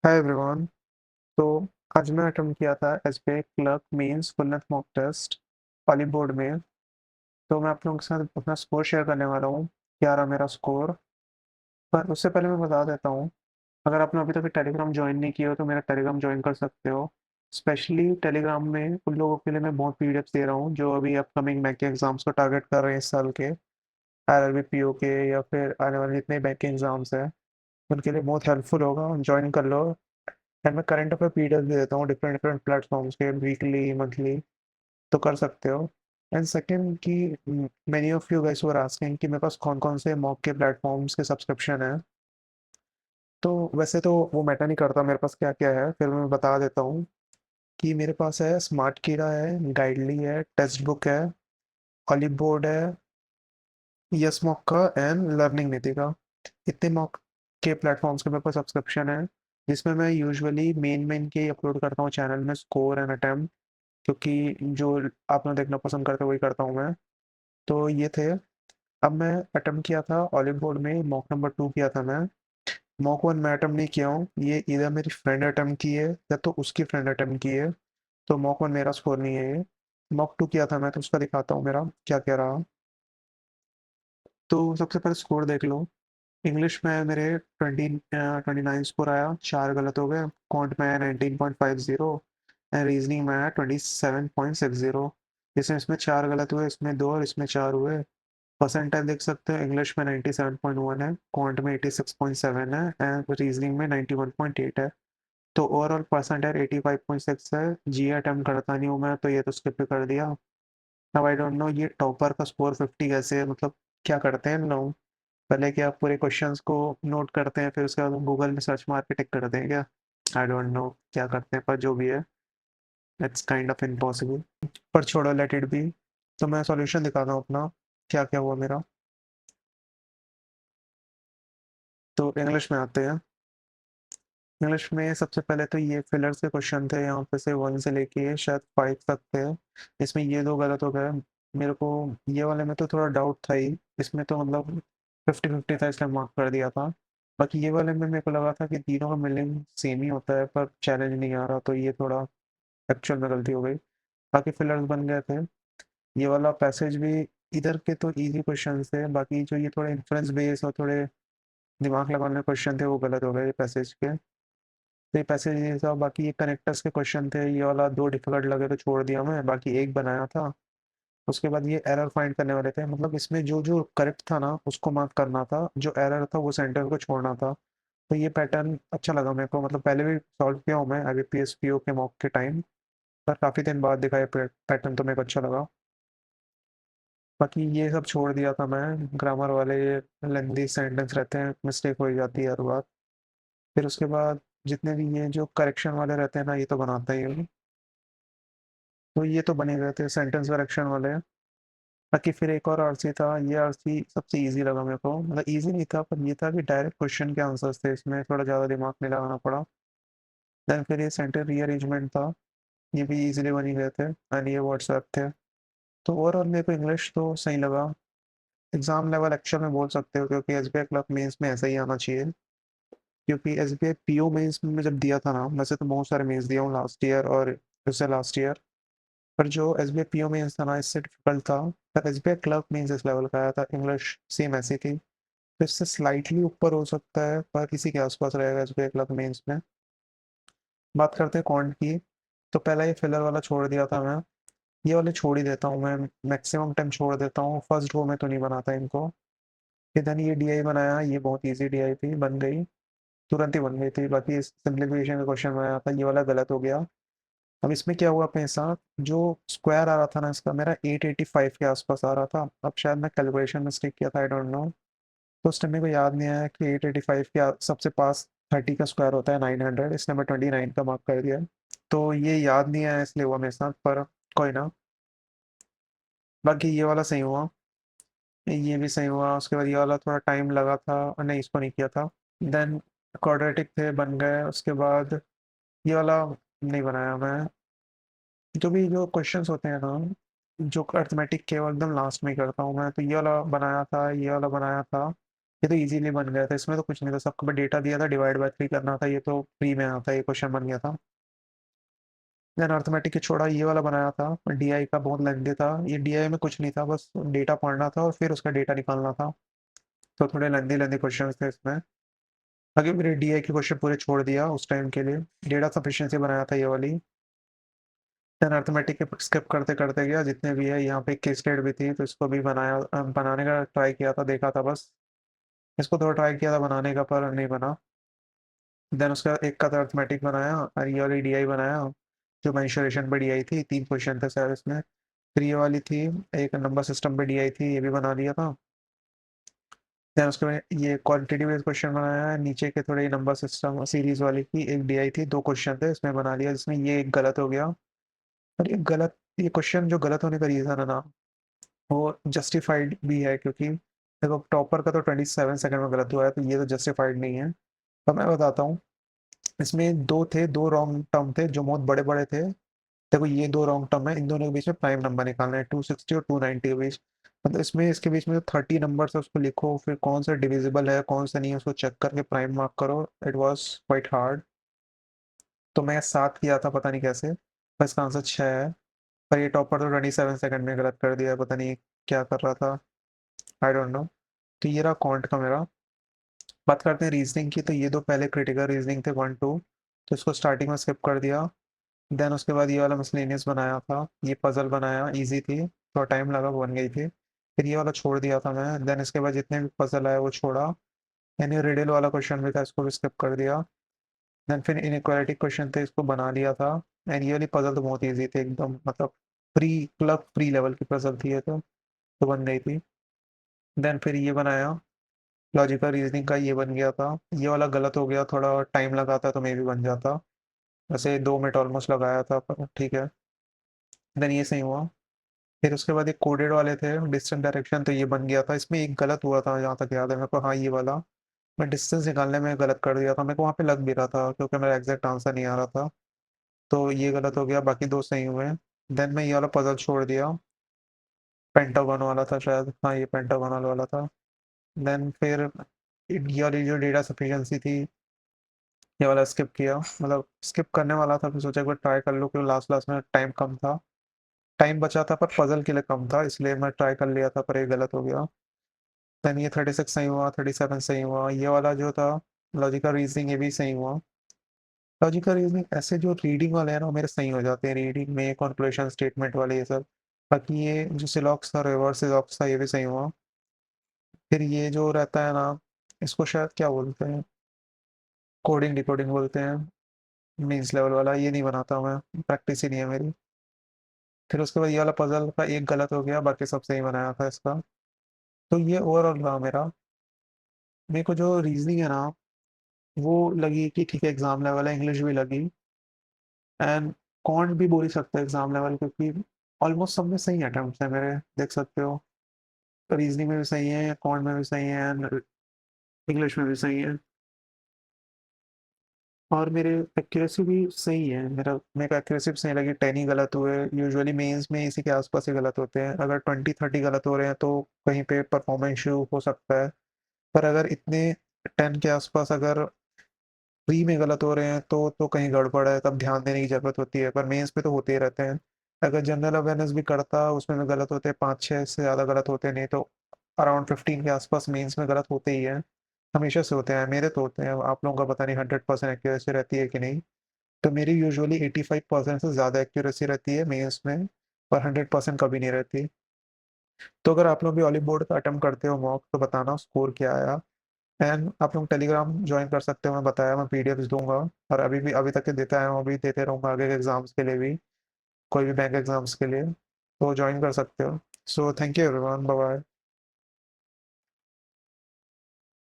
Hi everyone. तो आज मैं अटेम्प्ट किया था SBI clerk mains full length mock test वाली बोर्ड में। तो मैं आप लोगों के साथ अपना स्कोर शेयर करने वाला हूँ। क्या रहा मेरा स्कोर। पर उससे पहले मैं बता देता हूँ, अगर आपने अभी तक टेलीग्राम ज्वाइन नहीं किया हो तो मेरा टेलीग्राम ज्वाइन कर सकते हो। स्पेशली टेलीग्राम में उन लोगों के लिए मैं बहुत पीडीएफ्स दे रहा हूँ जो अभी अपकमिंग बैंक के एग्जाम्स को टारगेट कर रहे हैं इस साल के, आरआरबी पीओ के या फिर आने वाले जितने बैंक के एग्जाम्स हैं उनके लिए बहुत हेल्पफुल होगा। ज्वाइन कर लो। एंड मैं करंट अफेयर पीडीएफ भी देता हूँ डिफरेंट डिफरेंट प्लेटफॉर्म्स के, वीकली मंथली, तो कर सकते हो। एंड सेकंड कि many of you guys were asking कि मेरे पास कौन कौन से मॉक के प्लेटफॉर्म्स के सब्सक्रिप्शन है। तो वैसे तो वो मैटर नहीं करता मेरे पास क्या क्या है, फिर मैं बता देता हूँ कि मेरे पास है स्मार्ट कीड़ा है, गाइडली है, टेक्स्ट बुक है, ऑलिव बोर्ड है, यस मॉक का एंड लर्निंग नीति का। इतने मॉक के प्लेटफॉर्म्स के मेरे पास सब्सक्रिप्शन है, जिसमें मैं यूजुअली मेन मेन के अपलोड करता हूँ चैनल में, स्कोर एंड अटेम्प्ट, क्योंकि जो आप लोग देखना पसंद करते हो वही करता हूँ मैं। तो ये थे। अब मैं अटेम्प्ट किया था ऑलिव बोर्ड में, मॉक नंबर 2 किया था मैं। मॉक 1 मैं अटेम्प्ट नहीं किया हूँ, ये इधर मेरी फ्रेंड अटेम्प्ट की है या तो उसकी फ्रेंड अटेम्प्ट की है। तो मॉक 1 मेरा स्कोर नहीं है ये। मॉक 2 किया था मैं, तो उसका दिखाता हूँ मेरा क्या क्या रहा। तो सबसे पहले स्कोर देख लो। इंग्लिश में मेरे 29 स्कोर आया, 4 गलत हो गए। कॉन्ट में आया 19.50 एंड रीजनिंग में आया 27.60। इसमें इसमें 4 गलत हुए, इसमें 2 और इसमें 4 हुए। परसेंटाइल देख सकते हैं, इंग्लिश में 97.1 है, क्वांट में 86.7 है एंड रीजनिंग में 91.8 है। तो ओवरऑल परसेंटाइल 85.6 है। जी अटेम्प्ट करता नहीं हूँ मैं, तो ये तो स्किप कर दिया। अब आई डोंट नो ये टॉपर का स्कोर 50 कैसे है, मतलब क्या करते हैं इन लोग। पहले क्या पूरे क्वेश्चंस को नोट करते हैं फिर उसके बाद गूगल में सर्च मार के टिक करते हैं क्या। आई डोंट नो क्या करते हैं, पर जो भी है इट्स काइंड ऑफ इम्पॉसिबल। पर छोड़ो, लेट इट बी। तो मैं सॉल्यूशन दिखाता हूँ अपना, क्या क्या हुआ मेरा। तो इंग्लिश में आते हैं। इंग्लिश में सबसे पहले तो ये फिलर्स के क्वेश्चन थे, यहाँ पे से 1 से लेके शायद 5 तक थे। इसमें ये 2 गलत हो गए। मेरे को ये वाले में तो थोड़ा डाउट था ही, इसमें तो मतलब 50-50 था इसलिए मार्क कर दिया था। बाकी ये वाले में मेरे को लगा था कि तीनों का मीनिंग सेम ही होता है, पर चैलेंज नहीं आ रहा, तो ये थोड़ा एक्चुअल में गलती हो गई। बाकी फिलर्स बन गए थे। ये वाला पैसेज भी, इधर के तो इजी क्वेश्चन थे, बाकी जो ये थोड़े इन्फ्रेंस बेस और थोड़े दिमाग लगाने क्वेश्चन थे वो गलत हो गए पैसेज के। तो ये पैसेज ये था। बाकी ये कनेक्टर्स के क्वेश्चन थे, ये वाला 2 डिफिकल्ट लगे तो छोड़ दिया मैं, बाकी एक बनाया था। उसके बाद ये एरर फाइंड करने वाले थे, मतलब इसमें जो जो करेक्ट था ना उसको मार्क करना था, जो एरर था वो सेंटर को छोड़ना था। तो ये पैटर्न अच्छा लगा मेरे को, मतलब पहले भी सॉल्व किया हूँ मैं आईबीपीएस पीओ के मॉक के टाइम, पर काफ़ी दिन बाद दिखा ये पैटर्न, तो मेरे को अच्छा लगा। बाकी ये सब छोड़ दिया था मैं, ग्रामर वाले लेंदी सेंटेंस रहते हैं, मिस्टेक हो ही जाती है हर बार। फिर उसके बाद जितने भी ये जो करेक्शन वाले रहते हैं ना, ये तो बनाता ही हूँ। तो ये तो बने गए थे सेंटेंस करेक्शन वाले। बाकी फिर एक और आरसी था, ये आरसी सबसे इजी लगा मेरे को, मतलब इजी नहीं था पर ये था कि डायरेक्ट क्वेश्चन के आंसर्स थे, इसमें थोड़ा ज़्यादा दिमाग नहीं लगाना पड़ा। देन फिर ये सेंटर रीअरेंजमेंट था, ये भी इजीली बनी गए थे एंड ये व्हाट्सएप थे। तो ओवरऑल मेरे को इंग्लिश तो सही लगा। एग्जाम लेवल एक्चुअल में बोल सकते हो, क्योंकि एसबीआई क्लर्क मेंस में ऐसा ही आना चाहिए। क्योंकि एसबीआई पीओ मेंस में जब दिया था ना, वैसे तो बहुत सारे मेंस दिया हूँ लास्ट ईयर और उससे लास्ट ईयर, पर जो एसबीआई पीओ मेंस था ना इससे डिफिकल्ट था। पर एसबीआई क्लर्क मेंस इस लेवल का आया था, इंग्लिश सेम ऐसी थी। तो इससे स्लाइटली ऊपर हो सकता है, पर इसी के आसपास रहेगा एसबीआई क्लर्क मेंस में। बात करते हैं कॉन्ट की। तो पहला ये फिलर वाला छोड़ दिया था मैं, ये वाले छोड़ ही देता हूँ मैं, मैक्सिमम टाइम छोड़ देता हूँ, फर्स्ट रो में तो नहीं बनाता इनको। फिर मैंने ये डीआई बनाया, ये बहुत इजी डीआई थी, बन गई, तुरंत ही बन गई थी। बाकी सिंप्लीफिकेशन का क्वेश्चन बनाया था, ये वाला गलत हो गया। अब इसमें क्या हुआ अपने साथ, जो स्क्वायर आ रहा था ना इसका, मेरा 885 के आसपास आ रहा था। अब शायद मैं कैलकुलेशन मिस्टेक किया था, आई डोंट नो। तो उस टाइम मेरे को याद नहीं आया कि 885 के सबसे पास 30 का स्क्वायर होता है 900, इसलिए मैं 29 का मार्क कर दिया। तो ये याद नहीं आया इसलिए हुआ मेरे साथ, पर कोई ना। बाकी ये वाला सही हुआ, ये भी सही हुआ। उसके बाद ये वाला थोड़ा टाइम लगा था, और नहीं इसको नहीं किया था। देन क्वाड्रेटिक थे, बन गए। उसके बाद ये वाला नहीं बनाया मैं। जो भी जो क्वेश्चंस होते हैं ना, जो अर्थमेटिक के वो एकदम लास्ट में ही करता हूँ मैं, तो ये वाला बनाया था, ये वाला बनाया था। ये तो इजीली बन गया था, इसमें तो कुछ नहीं था, सबको डेटा दिया था, डिवाइड बाय 3 करना था, ये तो फ्री में आता, ये क्वेश्चन बन गया था। देन अर्थमेटिक के छोड़ा ये वाला बनाया था, डीआई का बहुत लेंथी था, ये डीआई में कुछ नहीं था, बस डेटा पढ़ना था और फिर उसका डेटा निकालना था। तो थोड़े लेंथी लेंथी क्वेश्चन थे इसमें। आगे मेरे डीआई के क्वेश्चन पूरे छोड़ दिया उस टाइम के लिए। डेटा सफिशिएंसी बनाया था ये वाली। देन अर्थमेटिक के स्किप करते करते गया, जितने भी है यहाँ पे केस स्टेट भी थी, तो इसको भी बनाया, बनाने का ट्राई किया था, देखा था बस। इसको थोड़ा ट्राई किया था बनाने का, पर नहीं बना। देन उसका एक का तो अर्थमेटिक बनाया और ये वाली डीआई बनाया, जो मेंसुरेशन पे डीआई थी, 3 क्वेश्चन थे शायद इसमें। फिर ये वाली थी, एक नंबर सिस्टम पे डीआई थी, ये भी बना लिया था। देन उसके बाद ये क्वांटिटेटिव बेस्ड क्वेश्चन बनाया है, नीचे के थोड़े नंबर सिस्टम सीरीज वाली की एक डीआई थी, 2 क्वेश्चन थे इसमें बना लिया, जिसमें ये एक गलत हो गया। और ये गलत, ये क्वेश्चन जो गलत होने का रीजन है ना, वो जस्टिफाइड भी है, क्योंकि देखो टॉपर का तो 27 सेकंड में गलत हुआ है, तो ये तो जस्टिफाइड नहीं है। तो मैं बताता हूँ, इसमें दो थे, 2 रॉन्ग टर्म थे जो बहुत बड़े बड़े थे। देखो ये 2 रॉन्ग टर्म है, इन दोनों के बीच में प्राइम नंबर निकालना है, 260 और 290 के बीच। मतलब इसमें इसके बीच में जो 30 नंबर है उसको लिखो, फिर कौन सा डिविजिबल है कौन सा नहीं है उसको चेक करके प्राइम मार्क करो। It was quite hard. तो मैं 7 किया था, पता नहीं कैसे, पर इसका आंसर 6 है। पर ये टॉपर तो 27 सेकंड में गलत कर दिया, पता नहीं क्या कर रहा था, आई डोंट नो। तो ये रहा कॉन्ट का मेरा। बात करते हैं रीजनिंग की, तो ये दो पहले क्रिटिकल रीजनिंग थे 1 2, तो इसको स्टार्टिंग में स्किप कर दिया। देन उसके बाद ये वाला मिसलेनियस बनाया था, ये पजल बनाया, इजी थी, थोड़ा टाइम लगा, बन गई थी। फिर ये वाला छोड़ दिया था मैं। देन इसके बाद जितने भी पजल आए वो छोड़ा। यानी रिडल वाला क्वेश्चन भी था, इसको भी स्किप कर दिया। देन फिर इनइक्वालिटी क्वेश्चन थे, इसको बना लिया था। एंड ये वाली पजल तो बहुत ईजी थी एकदम, मतलब प्री क्लब प्री लेवल की पजल थी ये तो बन गई थी। देन फिर ये बनाया, लॉजिकल रीजनिंग का ये बन गया था। ये वाला गलत हो गया, थोड़ा टाइम लगा था तो मे भी बन जाता। वैसे 2 मिनट ऑलमोस्ट लगाया था, पर ठीक है। देन ये सही हुआ। फिर उसके बाद एक कोडेड वाले थे, डिस्टेंस डायरेक्शन, तो ये बन गया था। इसमें एक गलत हुआ था जहाँ तक याद है मेरे को, हाँ ये वाला, मैं डिस्टेंस निकालने में गलत कर दिया था, मेरे को वहाँ पे लग भी रहा था क्योंकि मेरा एग्जैक्ट आंसर नहीं आ रहा था। तो ये गलत हो गया, बाकी 2 सही हुए। देन मैं ये वाला पजल छोड़ दिया, पेंटागन वाला था शायद, हाँ ये पेंटागन वाला था। देन फिर ये वाली जो डेटा सफिशिएंसी थी, ये वाला स्किप किया, मतलब स्किप करने वाला था, फिर सोचा एक बार ट्राई कर लो, क्योंकि लास्ट लास्ट में टाइम कम था, टाइम बचा था पर पजल के लिए कम था, इसलिए मैं ट्राई कर लिया था, पर ये गलत हो गया। देन ये 36 सही हुआ, 37 सही हुआ। ये वाला जो था लॉजिकल रीजनिंग, ये भी सही हुआ। लॉजिकल रीजनिंग ऐसे जो रीडिंग वाले हैं ना, वो मेरे सही हो जाते हैं, रीडिंग में कॉन्क्लूशन स्टेटमेंट वाले ये सब। बाकी ये जो सिलॉक्स था, रिवर्स सिलॉक्स था, ये भी सही हुआ। फिर ये जो रहता है ना, इसको शायद क्या बोलते हैं, कोडिंग डिकोडिंग बोलते हैं, मीन्स लेवल वाला, ये नहीं बनाता मैं, प्रैक्टिस ही नहीं है मेरी। फिर उसके बाद ये वाला पजल का एक गलत हो गया, बाकी सब सही बनाया था इसका। तो ये ओवरऑल रहा मेरा। मेरे को जो रीजनिंग है ना, वो लगी कि ठीक है, एग्जाम लेवल है, इंग्लिश भी लगी। एंड कॉन्ट भी बोल ही सकते हैं एग्जाम लेवल, क्योंकि ऑलमोस्ट सब में सही अटेम्प्ट है मेरे, देख सकते हो। रीजनिंग में भी सही है, कॉन्ट में भी सही है, एंड इंग्लिश में भी सही है। और मेरे एक्यूरेसी भी सही है, मेरे को एक्यूरेसी भी सही लगी, 10 ही गलत हुए। यूजुअली मेंस में इसी के आसपास ही गलत होते हैं, अगर 20 30 गलत हो रहे हैं तो कहीं पे परफॉर्मेंस इशू हो सकता है। पर अगर इतने 10 के आसपास अगर प्री में गलत हो रहे हैं तो कहीं गड़बड़ है, तब ध्यान देने की जरूरत होती है, पर मेंस पे तो होते ही रहते हैं। अगर जनरल अवेयरनेस भी करता, उसमें भी गलत होते हैं, 5 6 से ज़्यादा गलत होते नहीं, तो अराउंड 15 के आसपास मेंस में गलत होते ही हैं, हमेशा से होते हैं, मेरे तो होते हैं। आप लोगों का पता नहीं 100% एक्यूरेसी रहती है कि नहीं। तो मेरी यूजुअली 85% से ज़्यादा एक्यूरेसी रहती है मेंस में, पर 100% कभी नहीं रहती। तो अगर आप लोग भी ऑलिव बोर्ड का अटेम्प्ट करते हो मॉक, तो बताना स्कोर क्या आया। एंड आप लोग टेलीग्राम ज्वाइन कर सकते हो, मैं बताया, मैं पीडीएफ दूंगा। और अभी भी अभी तक के देता है, अभी देते रहूंगा आगे के एग्जाम्स के लिए भी, कोई भी बैंक एग्जाम्स के लिए, तो ज्वाइन कर सकते हो। So thank you everyone, bye bye.